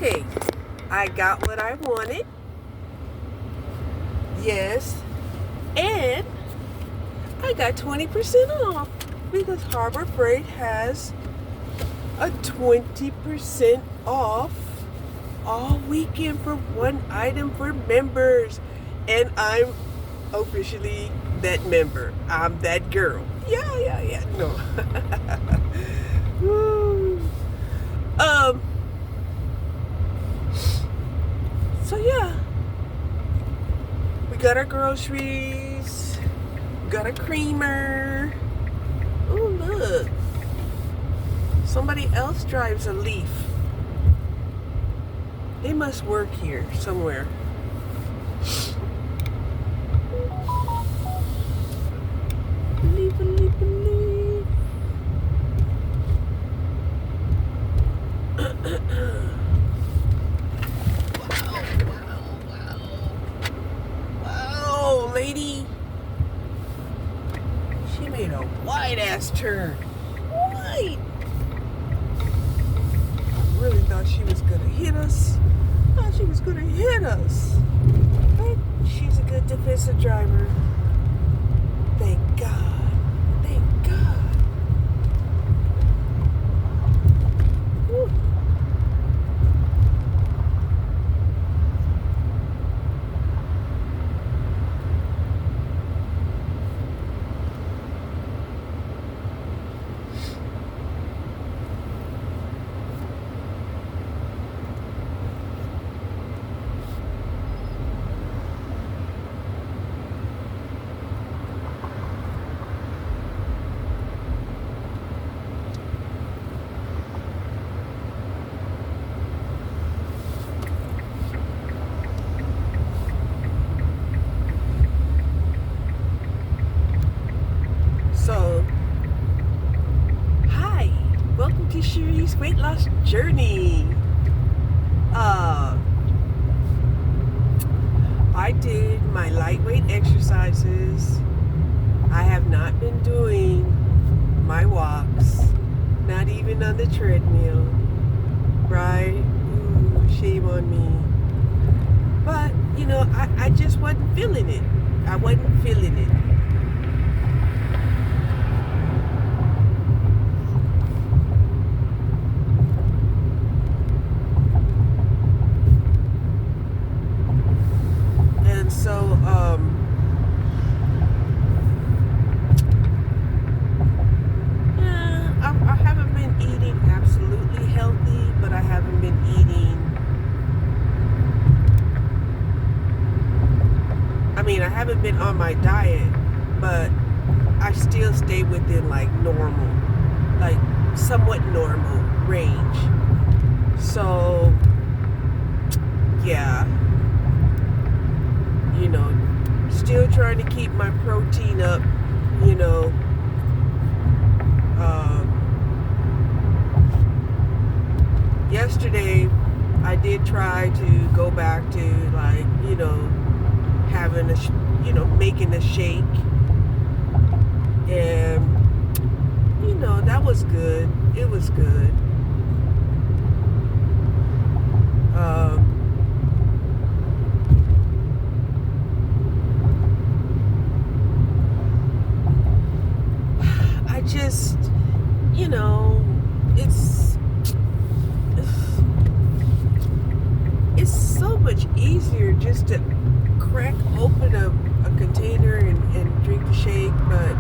Okay, I got what I wanted. Yes, and I got 20% off because Harbor Freight has a 20% off all weekend for one item for members. And I'm officially that member. I'm that girl. Yeah. No. Woo. So yeah. We got our groceries. We got a creamer. Oh, look. Somebody else drives a Leaf. They must work here somewhere. Leaf. Wow, lady. She made a wide ass turn. Wide. I really thought she was gonna hit us. But she's a good defensive driver. Thank God. Woo. So, hi, welcome to Cherie's weight loss journey. I did my lightweight exercises. I have not been doing my walks, not even on the treadmill, right? Ooh, shame on me. But, I just wasn't feeling it. And so, I haven't been eating absolutely healthy, but I haven't been I haven't been on my diet, but I still stay within normal, somewhat normal range. So, yeah. Still trying to keep my protein up, yesterday I did try to go back to having making a shake, and that was good. It was good. I just, it's so much easier just to crack open a container and drink the shake. But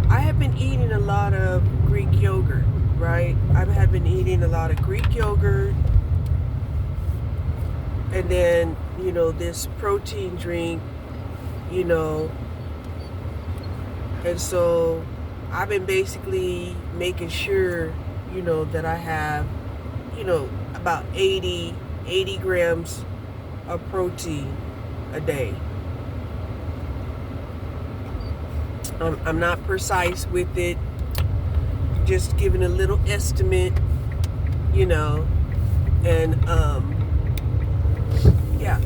I have been eating a lot of Greek yogurt, right? I have been eating a lot of Greek yogurt, and then this protein drink, and so I've been basically making sure that I have about 80 grams of protein a day. I'm not precise with it, just giving a little estimate, and yeah.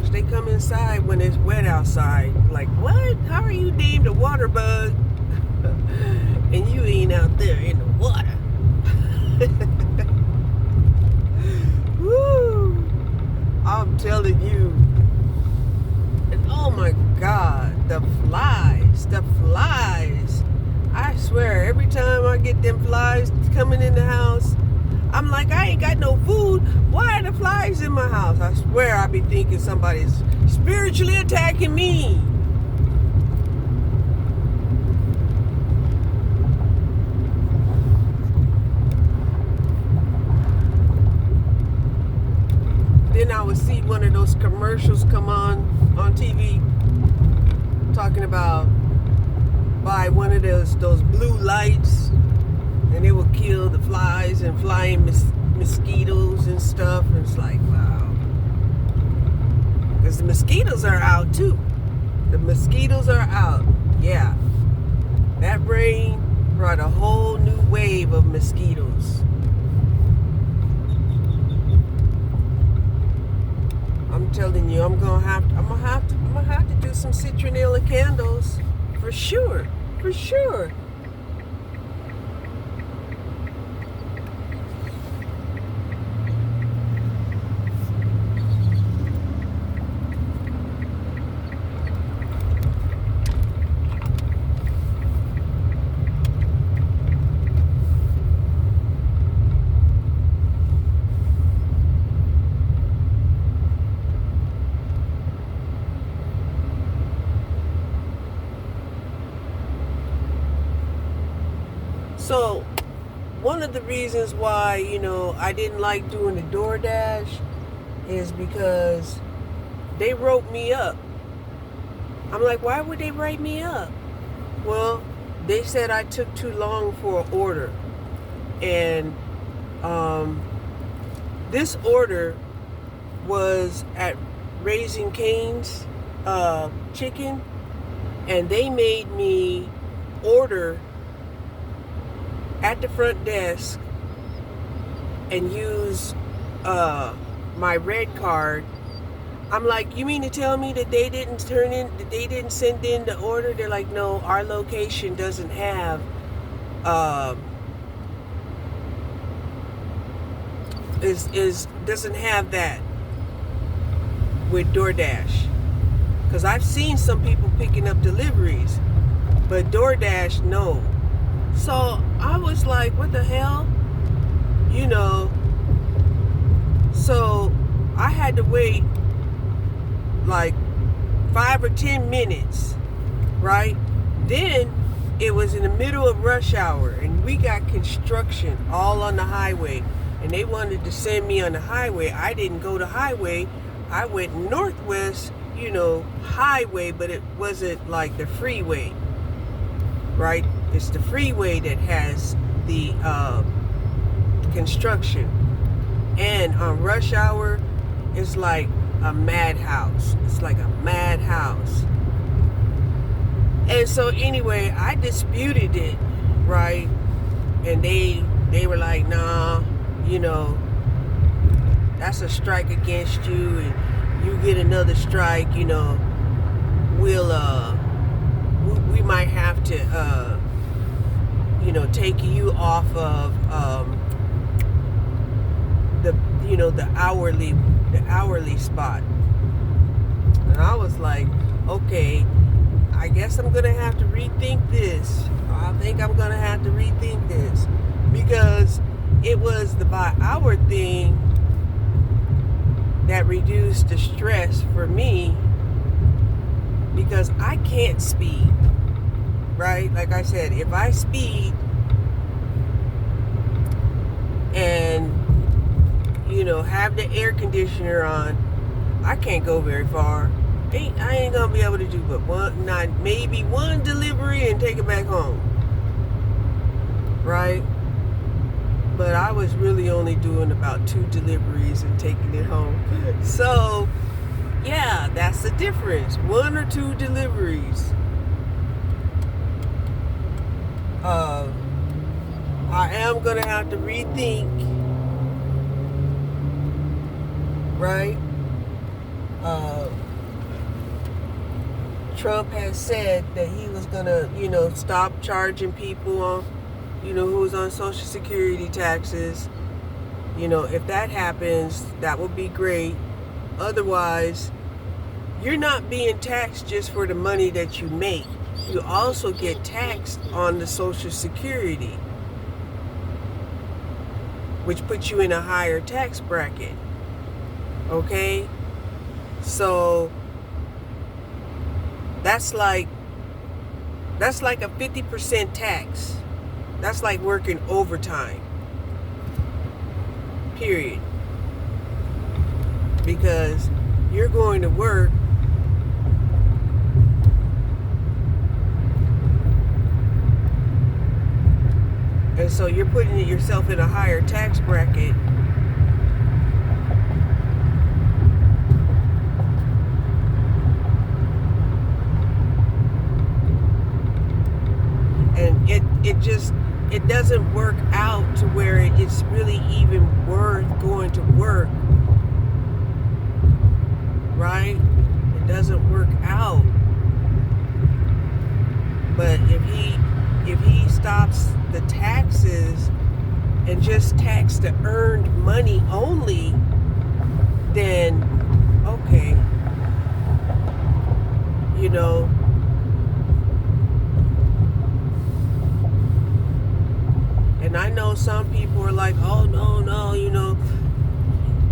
bugs. They come inside when it's wet outside. Like, what? How are you named a water bug? And you ain't out there in the water. Woo! I'm telling you. And oh my God, the flies. I swear, every time I get them flies coming in the house, I'm like, I ain't got no food. Why are the flies in my house? I swear I be thinking somebody's spiritually attacking me. Then I would see one of those commercials come on TV talking about buy one of those blue lights and it will kill the flies and flying mosquitoes and stuff. And it's like, wow. Because the mosquitoes are out too. The mosquitoes are out. Yeah. That rain brought a whole new wave of mosquitoes. I'm telling you, I'm gonna have to do some citronella candles for sure. So, one of the reasons why, I didn't like doing the DoorDash is because they wrote me up. I'm like, why would they write me up? Well, they said I took too long for an order. And this order was at Raising Cane's Chicken, and they made me order at the front desk and use my red card. I'm like, you mean to tell me that they didn't send in the order? They're like, no, our location doesn't have doesn't have that with DoorDash. Because I've seen some people picking up deliveries, but DoorDash, no. So I was like, what the hell? So I had to wait like 5 or 10 minutes, right? Then it was in the middle of rush hour and we got construction all on the highway, and they wanted to send me on the highway. I didn't go to highway. I went northwest, highway, but it wasn't like the freeway, right? It's the freeway that has the construction. And on rush hour, it's like a madhouse. It's like a madhouse. And so anyway, I disputed it, right? And they were like, nah, that's a strike against you, and you get another strike, we might have to take you off of the hourly spot. And I was like, okay, I guess I'm gonna have to rethink this. I think I'm gonna have to rethink this, because it was the by hour thing that reduced the stress for me, because I can't speed, right? Like I said, if I speed and have the air conditioner on, I can't go very far. I ain't gonna be able to do but maybe one delivery and take it back home, right? But I was really only doing about 2 deliveries and taking it home. So yeah, that's the difference. 1 or 2 deliveries. I am gonna have to rethink, right? uh, Trump has said that he was gonna, stop charging people on, who's on Social Security taxes. If that happens, that would be great. Otherwise, you're not being taxed just for the money that you make. You also get taxed on the Social Security, which puts you in a higher tax bracket. Okay? So that's like a 50% tax. That's like working overtime. Period. Because you're going to work and so you're putting yourself in a higher tax bracket. And it doesn't work out to where it's really even worth going to work. Right? It doesn't work out. But if he stops the taxes and just tax the earned money only, then okay. And I know some people are like, oh no,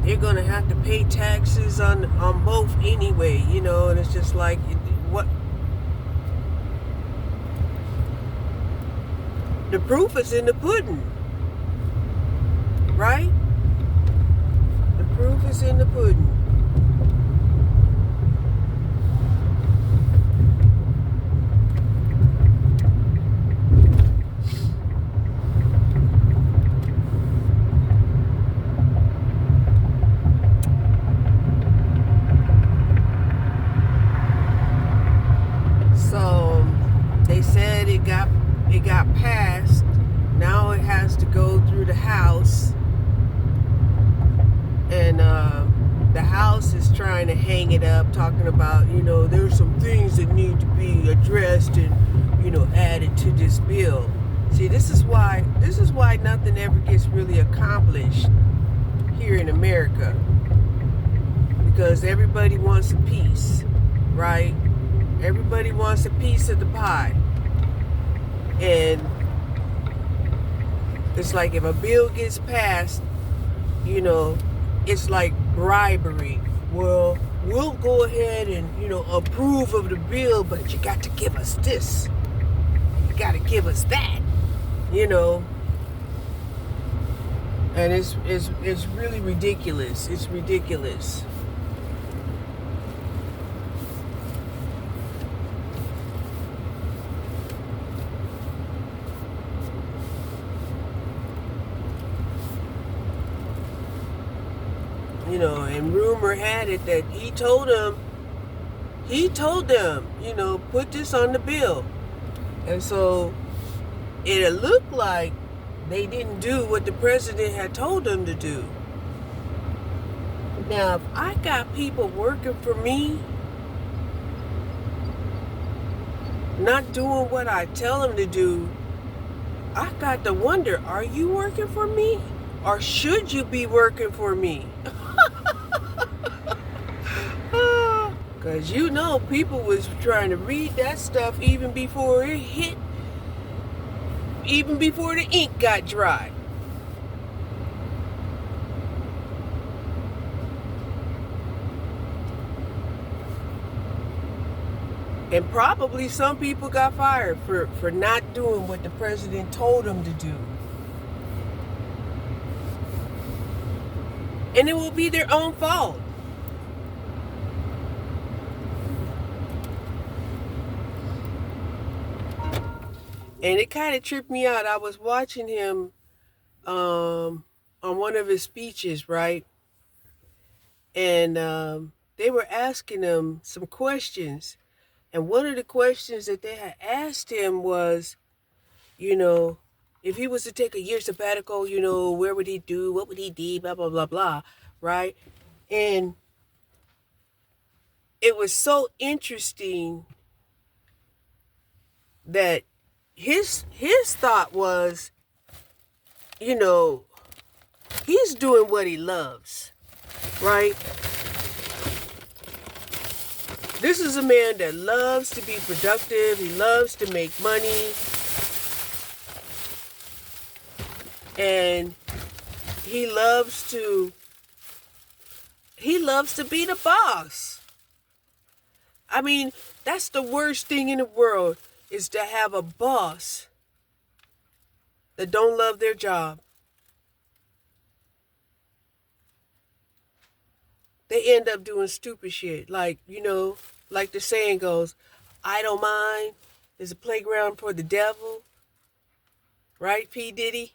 they're gonna have to pay taxes on both anyway, and it's just like, what? The proof is in the pudding, right? The proof is in the pudding. So they said it got passed. Now it has to go through the House, and the House is trying to hang it up, talking about, there's some things that need to be addressed and, added to this bill. See, this is why nothing ever gets really accomplished here in America, because everybody wants a piece, right? Everybody wants a piece of the pie. And it's like if a bill gets passed, it's like bribery. Well, we'll go ahead and, approve of the bill, but you got to give us this. You got to give us that, And it's really ridiculous. It's ridiculous. And rumor had it that he told them, put this on the bill. And so it looked like they didn't do what the president had told them to do. Now, if I got people working for me, not doing what I tell them to do, I got to wonder, are you working for me? Or should you be working for me? Because people was trying to read that stuff even before it hit, even before the ink got dry. And probably some people got fired for not doing what the president told them to do. And it will be their own fault. And it kind of tripped me out. I was watching him on one of his speeches, right? And they were asking him some questions. And one of the questions that they had asked him was, if he was to take a year sabbatical, where would he do? What would he do? Blah, blah, blah, blah, right? And it was so interesting that his thought was, you know, he's doing what he loves, right? This is a man that loves to be productive. He loves to make money. And he loves to be the boss. I mean, that's the worst thing in the world, is to have a boss that don't love their job. They end up doing stupid shit. Like, like the saying goes, idle mind is a playground for the devil. Right, P. Diddy?